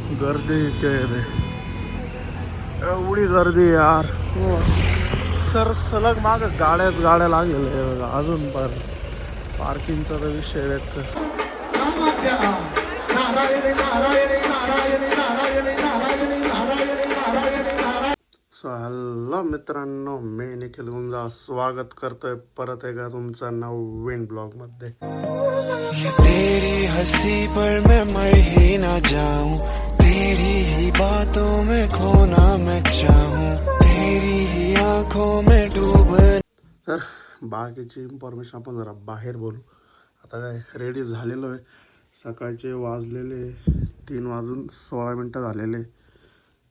गर्दी रे, एवढी गर्दी यार. हो सर, सलग माग गाड्या लागलेल्या आहे बघा. अजून पण पार्किंगचा तर विषय व्यक्त. सो हॅलो मित्रांनो, मी निखिल गुंजा स्वागत करतोय परत एकदा तुमचा नवीन ब्लॉग मध्ये. तेरी हंसी पर मैं मर ही ना जाऊं, तेरी ही बातों में खोना मैं चाहूं, तेरी ही आंखों में डूब. तर बाकीची इन्फॉर्मेशन आपण जरा बाहेर बोलू. आता काय रेडी झालेलो आहे. सकाळचे वाजलेले 3:16 झालेले.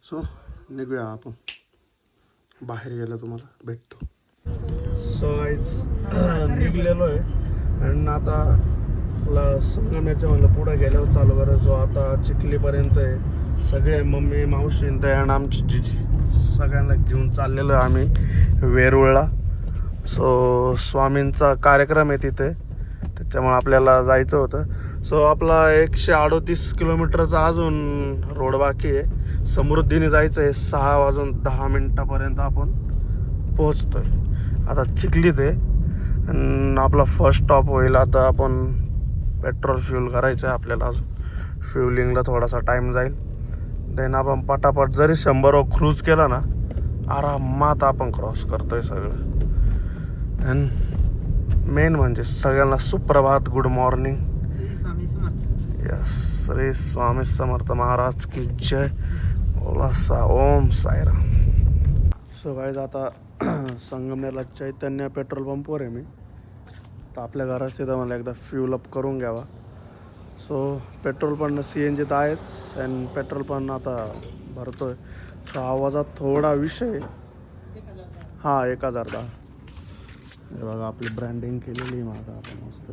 सो निघूया आपण. बाहेर गेला तुम्हाला भेटतो. सो निघलेलो आहे आणि आता आपला संगमेरच्या म्हणलं पुढे गेल्यावर चालू करायचो. आता चिखलीपर्यंत आहे. सगळे मम्मी मावशी आणि आमची जिजी सगळ्यांना घेऊन चाललेलो आहे आम्ही वेरूळला. सो स्वामींचा कार्यक्रम आहे तिथे, त्याच्यामुळे आपल्याला जायचं होतं. सो आपला 138 किलोमीटरचा अजून रोड बाकी आहे. समृद्धीने जायचं आहे. 6:10 आपण पोहोचतोय. आता चिखलीत आहे आणि आपला फर्स्ट स्टॉप होईल. आता आपण पेट्रोल फ्यूल करायचं आहे आपल्याला. अजून फ्युलिंगला थोडासा टाईम जाईल. देन आपण पटापट जरी 100 क्रूज केला ना, आरामात आपण क्रॉस करतोय सगळं. आणि मेन म्हणजे सगळ्यांना सुप्रभात, good morning. Yes, Shri Swami Samarth Maharaj की जय. ओम साईराम. सो गाईज, आता संगमनेरला चैतन्य पेट्रोल पंपवर आहे मी. तर आपल्या घराचे तर मला एकदा फ्यूल अप करून घ्यावा. सो पेट्रोल पण CNG तर आहेच आणि पेट्रोल पण आता भरतोय. सो आवाजात थोडा विषय. हां, 1010. हे बघा आपली ब्रँडिंग केलेली मागं आपण मस्त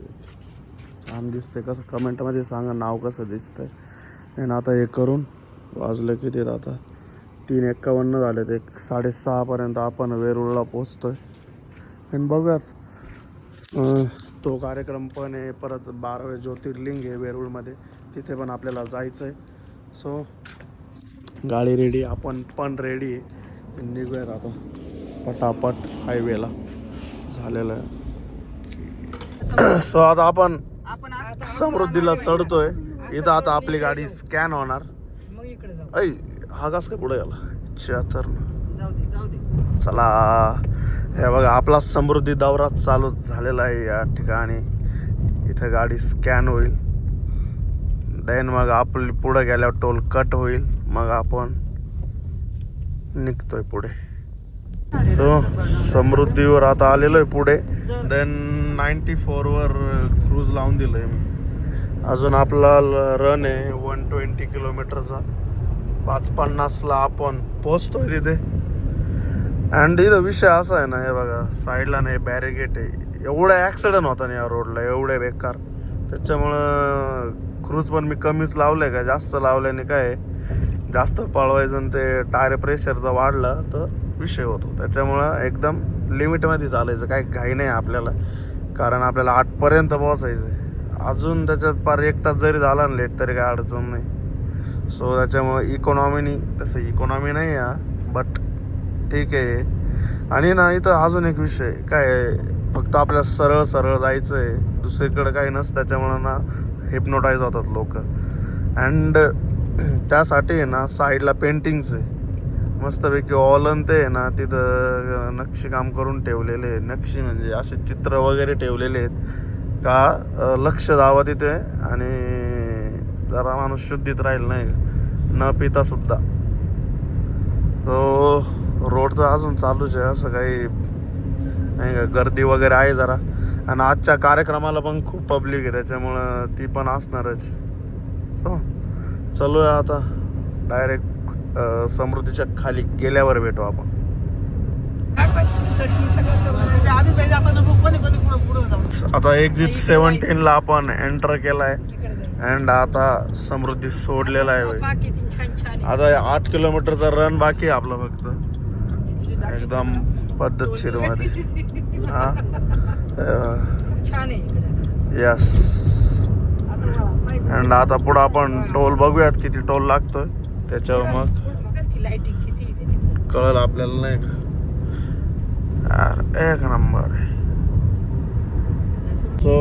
छान दिसते. कसं कमेंटमध्ये सांगा नाव कसं दिसतंय. आणि आता हे करून वाजलं किती आता 3:51 झाले. ते 6:30 आपण वेरूळला पोचतोय. आणि बघूयात, तो कार्यक्रम पण आहे. परत 12वे ज्योतिर्लिंग आहे वेरूळमध्ये, तिथे पण आपल्याला जायचं आहे. सो गाडी रेडी, आपण पण रेडी आहे. निघूयात आता पटापट हायवेला. झालेलं आहे. सो आता आपण समृद्धीला चढतोय. इथं आता आपली गाडी स्कॅन होणार. ऐ हा कस काय पुढे गेला तर चला. हे बघा आपला समृद्धी दौरा चालू झालेला आहे या ठिकाणी. इथं गाडी स्कॅन होईल. देन मग आपली पुढे गेल्यावर टोल कट होईल. मग आपण निघतोय पुढे. सो समृद्धीवर आता आलेलो आहे पुढे. देन 94वर क्रूज लावून दिलंय मी. अजून आपला रन आहे 120 किलोमीटरचा. 5:50ला आपण पोहोचतोय तिथे. अँड इथं विषय असा आहे ना, हे बघा साईडला नाही बॅरिगेट आहे. एवढा ॲक्सिडेंट होता ना या रोडला, एवढे बेकार. त्याच्यामुळं क्रूज पण मी कमीच लावलं आहे. का जास्त लावल्याने काय जास्त पळवायचं आणि ते टायर प्रेशरचा वाढला तर विषय होतो. त्याच्यामुळं एकदम लिमिटमध्ये चालायचं. काही घाई नाही आपल्याला, कारण आपल्याला 8पर्यंत पोहोचायचं आहे. अजून त्याच्यात पार 1 तास जरी झाला ना लेट तरी काय अडचण नाही. सो त्याच्यामुळं इकॉनॉमीनी, तसं इकॉनॉमी नाही आहे बट ठीक आहे. आणि ना इथं अजून एक विषय काय, फक्त आपल्याला सरळ सरळ जायचं आहे, दुसरीकडे काही नसतं. त्याच्यामुळं ना हिप्नोटाईज होतात लोक. अँड त्यासाठी आहे ना साईडला पेंटिंग्स आहे मस्तपैकी. ऑलन ते आहे ना तिथं नक्षीकाम करून ठेवलेले आहे. नक्षी म्हणजे असे चित्र वगैरे ठेवलेले आहेत का लक्ष जावं तिथे आणि जरा माणूस शुद्धीत राहील नाही न पिता सुद्धा. तो रोड तर अजून चालूच आहे, असं काही नाही का. गर्दी वगैरे आहे जरा. आणि आजच्या कार्यक्रमाला पण खूप पब्लिक आहे, त्याच्यामुळं ती पण असणारच. हो चलूया आता डायरेक्ट समृद्धीच्या खाली गेल्यावर भेटू आपण. आता एक्झिट 17ला आपण एंटर केलाय. अँड आता समृद्धी सोडलेला आहे. आता 8 किलोमीटरचा रन बाकी आहे आपला फक्त. एकदम पद्धतशीर मध्ये. हा यस. अँड आता पुढं आपण टोल बघूयात किती टोल लागतोय, त्याच्यावर मग कळलं आपल्याला नाही का. यार एक नंबर आहे. सो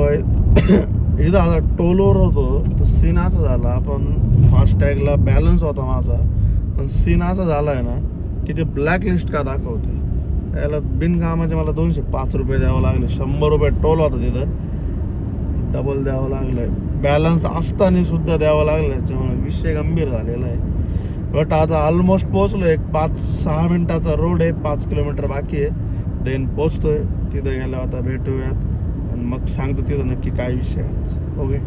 इथं आता टोलवर होतो तर सीन असा झाला, आपण फास्टॅगला बॅलन्स होता माझा, पण सीन असा झाला आहे ना की ते ब्लॅक लिस्ट का दाखवते. याला बिनकामाचे मला 205 रुपये द्यावं लागले. 100 रुपये टोल होता तिथं, डबल द्यावं लागलं. बॅलन्स असताना सुद्धा द्यावं लागलं. त्याच्यामुळे विषय गंभीर झालेला आहे. बट आता ऑलमोस्ट पोहोचलो. एक 5-6 मिनिटाचा रोड आहे, 5 किलोमीटर बाकी आहे. देन पोचतोय. तिथं गेल्यावर आता भेटूयात आणि मग सांगतो तिथं नक्की काय विषय आहे. ओके,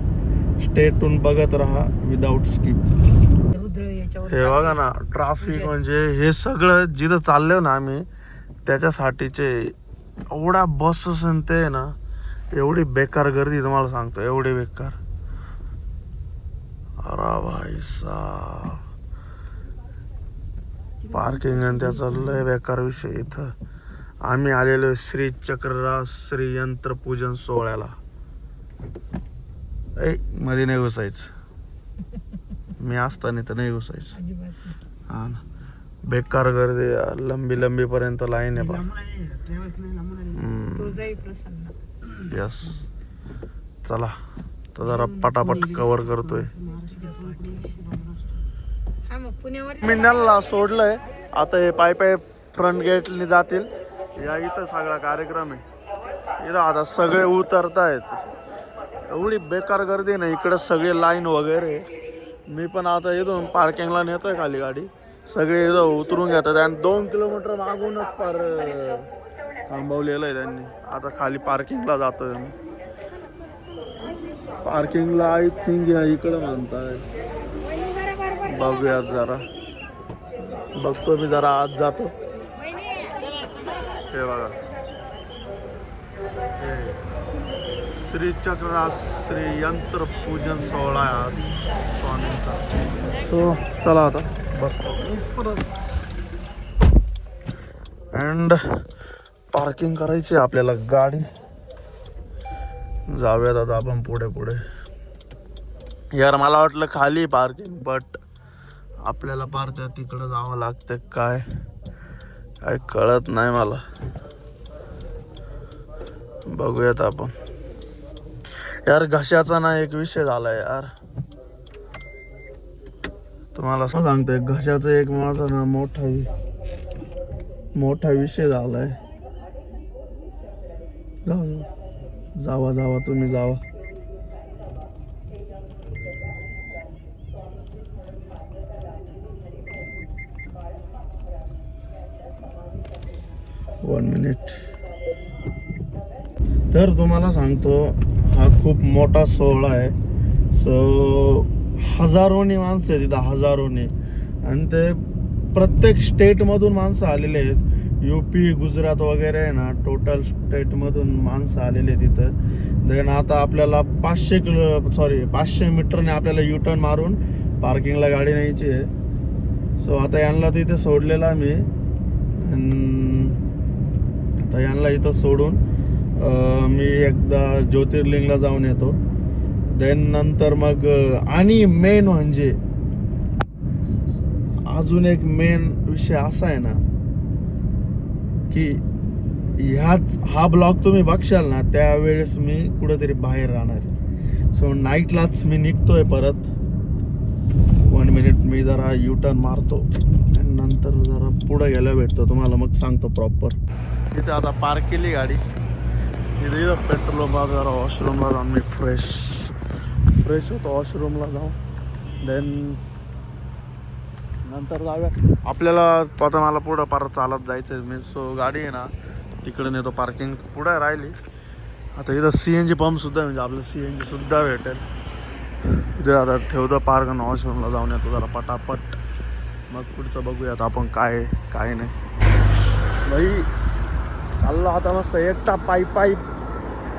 स्टे ट्यून बघत राहा विदाउट स्किप. हे बघा ना ट्रॅफिक, म्हणजे हे सगळं जिथं चाललोय ना आम्ही त्याच्यासाठीचे एवढ्या बसेस ते ना, एवढी बेकार गर्दी तुम्हाला सांगतो, एवढी बेकार. अरे भाई साहब, पार्किंग आणि त्याचा लय बेकार विषय. इथं आम्ही आलेलो श्री चक्रराज श्री यंत्र पूजन सोहळ्याला. मध्ये नाही घुसायचं, मी असताना तर नाही घुसायचं. हा ना, बेकार गर्दी, लंबी पर्यंत लाईन आहे. यस, चला तर जरा पटापट कव्हर करतोय. मी त्यांना सोडलंय आता, हे पाय फ्रंट गेटने जातील. या इथं सगळा कार्यक्रम आहे. इथं आता सगळे उतरतायत. एवढी बेकार गर्दी नाही इकडं, सगळे लाईन वगैरे. मी पण आता इथून पार्किंगला नेतोय खाली गाडी. सगळे इथं उतरून घेतात आणि 2 किलोमीटर मागूनच पार थांबवलेलं आहे त्यांनी. आता खाली पार्किंगला जातोय मी. पार्किंगला आय थिंक या इकडं म्हणताय. बघूयात जरा, बघतो मी जरा आत जातो. हे बघा, श्री चक्रराज श्री यंत्र पूजन सोहळा आज स्वामींचा. तो चला आता बसतो परत. अँड पार्किंग करायची आपल्याला गाडी. जाऊयात आता आपण पुढे. यार मला वाटलं खाली पार्किंग, बट आपल्याला पार्किंग तिकडं जावं लागतं. काय कळत नाही मला. बघूयात आपण. यार घशाचा ना एक विषय झालाय यार, तुम्हाला सांगतोय. घशाचा एक माझा ना मोठा विषय झालाय. जावा तुम्ही जावा. One minute. तर तुम्हाला सांगतो, हा खूप मोठा सोहळा आहे. सो हजारोनी माणसं आहेत तिथं, हजारोनी. आणि ते प्रत्येक स्टेटमधून माणसं आलेले आहेत. UP गुजरात वगैरे आहे ना, टोटल स्टेटमधून माणसं आलेले तिथं. देन आता आपल्याला 500 मीटरने आपल्याला U-टर्न मारून पार्किंगला गाडी न्यायची आहे. सो आता यांना तिथे सोडलेला मी. आता यांना इथं सोडून मी एकदा ज्योतिर्लिंगला जाऊन येतो. देन नंतर मग, आणि मेन म्हणजे अजून एक मेन विषय असा आहे ना की हा ब्लॉग तुम्ही बघशाल ना त्यावेळेस मी कुठेतरी बाहेर राहणार. सो नाईटलाच मी निघतोय परत. 1 मिनिट मी जरा U-टर्न मारतो आणि नंतर जरा पुढे गेल्या भेटतो तुम्हाला, मग सांगतो प्रॉपर. इथे आता पार्क केली गाडी. इथं पेट्रोल पंप, जरा वॉशरूमला जाऊन मी फ्रेश होतो. वॉशरूमला जाऊन देन नंतर जाऊया. आपल्याला आता मला पुढं परत चालत जायचं आहे मी. सो गाडी आहे ना तिकडे नेतो. पार्किंग पुढे राहिली. आता इथं CNG पंपसुद्धा, म्हणजे आपलं CNG सुद्धा भेटेल. इथे आता ठेवतो पार्क आणि वॉशरूमला जाऊन येतो जरा पटापट. मग पुढचं बघूयात आपण काय नाही. भाई चाललो आता मस्त एकटा पायी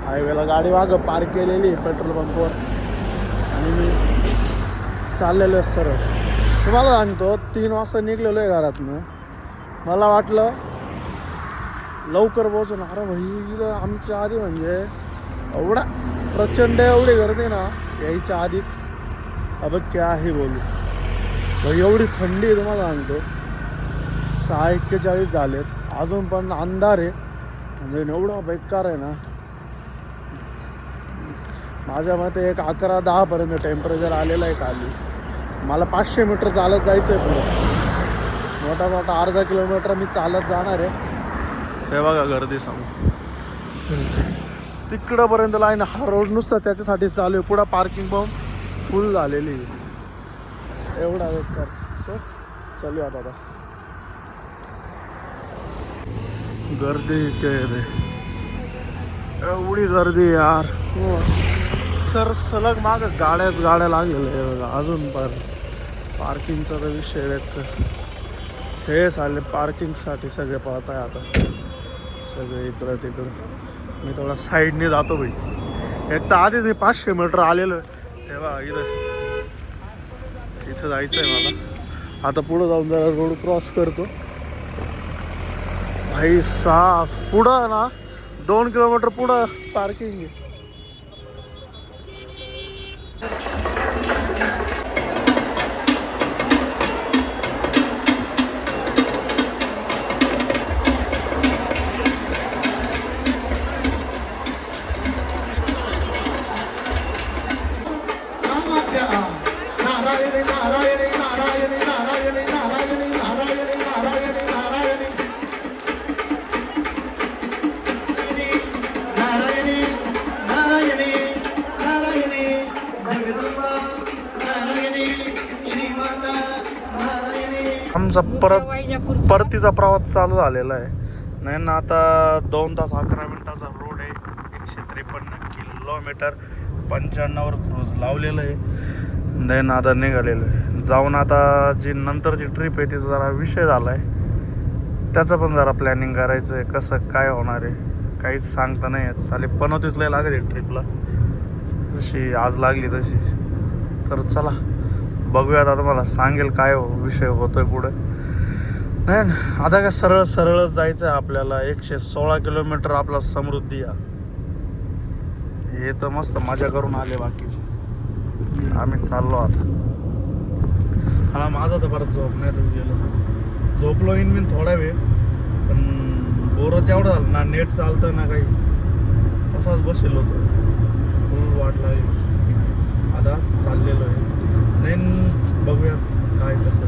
हायवेला. गाडी मागं पार्क केलेली पेट्रोल पंपवर आणि मी चाललेलो सरळ. तुम्हाला सांगतो 3 वाजता निघलेलो आहे घरातनं. मला वाटलं लवकर पोहोचून. अरे भाई आमच्या आधी म्हणजे एवढा प्रचंड एवढी गर्दी ना, यायच्या आधीच अब क्या ही बोलू भाई, एवढी थंडी आहे तुम्हाला सांगतो. 6:41 झालेत, अजून पण अंधार आहे. म्हणजे एवढा बेकार आहे ना. माझ्या मते एक 11-10 पर्यंत टेम्परेचर आलेलं आहे खाली. मला 500 मीटर चालत जायचं आहे पुढं. मोठा मोठा अर्धा किलोमीटर मी चालत जाणार आहे. हे बघा गर्दी सांगू तिकडंपर्यंत लाईन. हा रोड नुसता त्याच्यासाठी चालू आहे. पुढं पार्किंग पण फुल झालेली आहे. एवढा वेट कर. सो चालूया आता. गर्दी एवढी गर्दी यार. सर सलग माग गाड्या लागलेल्या आहे बघा. अजून पण पार्किंगचा तर विषय व्यक्त. हे चालले पार्किंगसाठी सगळे पळत आहे आता. सगळे इकडं तिकडं. मी थोडा साईडने जातो भाई. एक तर आधी ते 500 मीटर आलेलं हे बघा. इथं जायचं आहे मला. आता पुढं जाऊन जरा रोड क्रॉस करतो भाई. पुढं ना 2 किलोमीटर पुढं पार्किंग आहे. आमचा परतीचा प्रवास चालू झालेला आहे. नाही ना, आता 2 तास 11 मिनिटाचा रोड आहे. 153 किलोमीटर 95वर क्रूज लावलेलं आहे. देन आता निघालेलं आहे. जाऊन आता जी नंतरची ट्रिप आहे तिचा जरा विषय झाला आहे. त्याचं पण जरा प्लॅनिंग करायचं आहे. कसं काय होणार आहे काहीच सांगता नाही येत. साले पनोतीच लय लागत आहे ट्रिपला. जशी आज लागली तशी. तर चला बघूयात. आता मला सांगेल काय विषय होतोय पुढे. नाही ना, आता काय सरळच जायचं आहे आपल्याला. 116 किलोमीटर आपला समृद्धी. हे तर मस्त मजा करून आले बाकीचे. आम्ही चाललो आता. मला माझं तर परत झोपण्यातच गेलं. झोपलो इन मी थोडा वेळ, पण बोरच एवढं झालं ना. नेट चालतं ना काही. तसाच बसेल होतो. फुल वाट लागली. आता चाललेलो आहे. नाही बघूया काय कसं.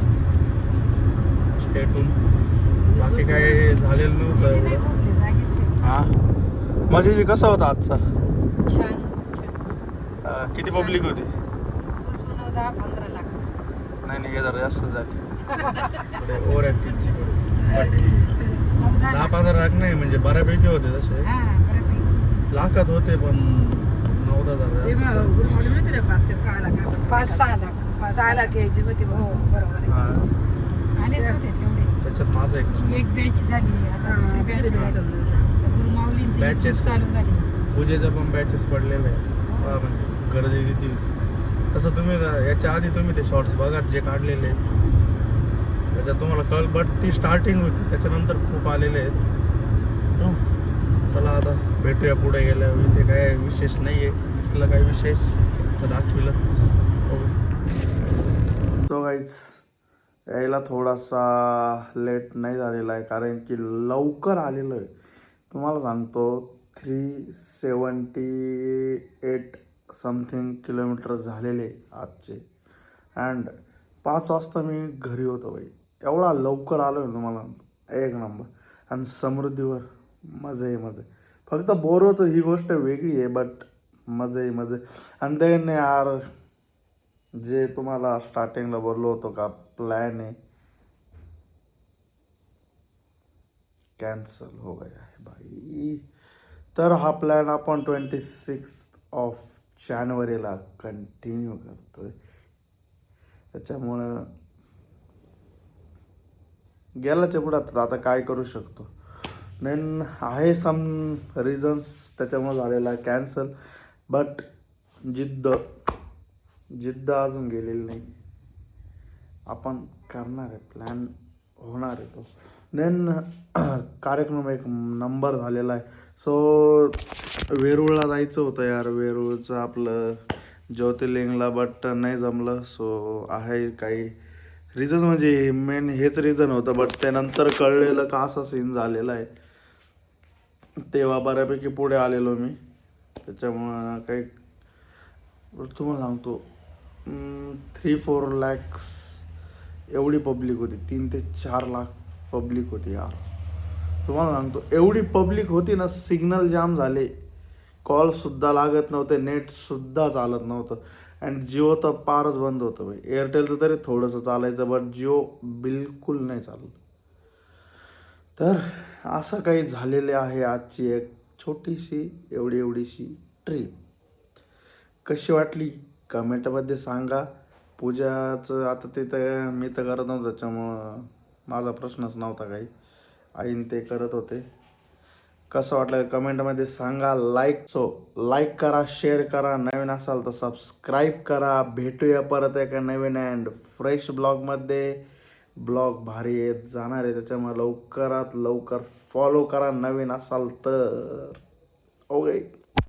स्टेटून बाकी काय झालेलं नव्हतं एवढं. हां म्हणजे कसं होतं आजचा. किती पब्लिक होती. 10-15 लाख. नाही हे जरा जास्त झाली. ओव्हर ॲक्टिंगची 10-15 लाख नाही म्हणजे बऱ्यापैकी होते तसे. लाखात होते पण 9-10 5-6 लाख यायची होती. हो बरोबर आहे. आलेच होते तेवढे. त्याच्यात माझं एक बॅच झाली. आता दुसरी बॅच झाली. गुरुमाऊलींची बॅचेस चालू झाली. पूजेच्या पण बॅचेस पडलेले आहेत. म्हणजे गर्दी किती. तसं तुम्ही याच्या आधी तुम्ही ते शॉर्ट्स बघा जे काढलेले आहेत. त्याच्यात तुम्हाला कळलं. बट ती स्टार्टिंग होती. त्याच्यानंतर खूप आलेले आहेत. चला आता भेटूया पुढे गेल्यावर. इथे काय विशेष नाही आहे. दिसलं काय विशेष तर दाखविलंच. तो गाईच यायला थोडासा लेट नाही झालेला आहे कारण की लवकर आलेलो आहे. तुम्हाला सांगतो 378 समथिंग किलोमीटर झालेले आजचे. अँड 5 वाजता मी घरी होतो बाई. एवढा लवकर आलो आहे तुम्हाला. एक नंबर. आणि समृद्धीवर मजा आहे. फक्त बोर होतं ही गोष्ट वेगळी आहे. बट मजा आहे. आणि देन यार जे तुम्हाला स्टार्टिंगला बोललो होतो का प्लॅन आहे कॅन्सल हो गया है भाई. तर हा प्लॅन आपण 26 जानेवारीला कंटिन्यू करतोय. त्याच्यामुळं गेल्याच्या पुढं आता काय करू शकतो. देन आहे सम रिझन्स त्याच्यामुळे झालेला आहे कॅन्सल. बट जिद्द अजून गेलेली नाही. आपण करणार आहे. प्लॅन होणार आहे तो. देन कार्यक्रम एक नंबर झालेला आहे. सो वेरूळला जायचं होतं यार. वेरूळचं आपलं ज्योतिर्लिंगला, बट नाही जमलं. सो आहे काही रिझन, म्हणजे मेन हेच रिझन होतं. बट त्यानंतर कळलेलं का असा सीन झालेला आहे. तेव्हा बऱ्यापैकी पुढे आलेलो मी, त्याच्यामुळं काही तुम्हाला सांगतो 3-4 लॅक्स एवढी पब्लिक होती. 3 ते 4 लाख पब्लिक होती यार. तुम्हाला सांगतो एवढी पब्लिक होती ना, सिग्नल जाम झाले, कॉलसुद्धा लागत नव्हते, नेटसुद्धा चालत नव्हतं. अँड जिओ तर पारच बंद होतं भाई. एअरटेलचं तरी थोडंसं चालायचं, बट जिओ बिलकुल नाही चाललं. तर असं काही झालेले आहे आजची एक छोटीशी एवढीशी ट्रिप. कशी वाटली कमेंटमध्ये सांगा. पूजाचं आता ते तर मी तर करत नव्हतं, त्याच्यामुळं माझा प्रश्नच नव्हता काही. आईन ते करत होते. कसं वाटलं कमेंटमध्ये सांगा. लाईक करा, शेअर करा, नवीन असाल तर सबस्क्राईब करा. भेटूया परत एका नवीन अँड फ्रेश ब्लॉगमध्ये. ब्लॉग भारी येत जाणार आहे, त्याच्यामुळे लवकरात लवकर फॉलो करा नवीन असाल तर. ओके.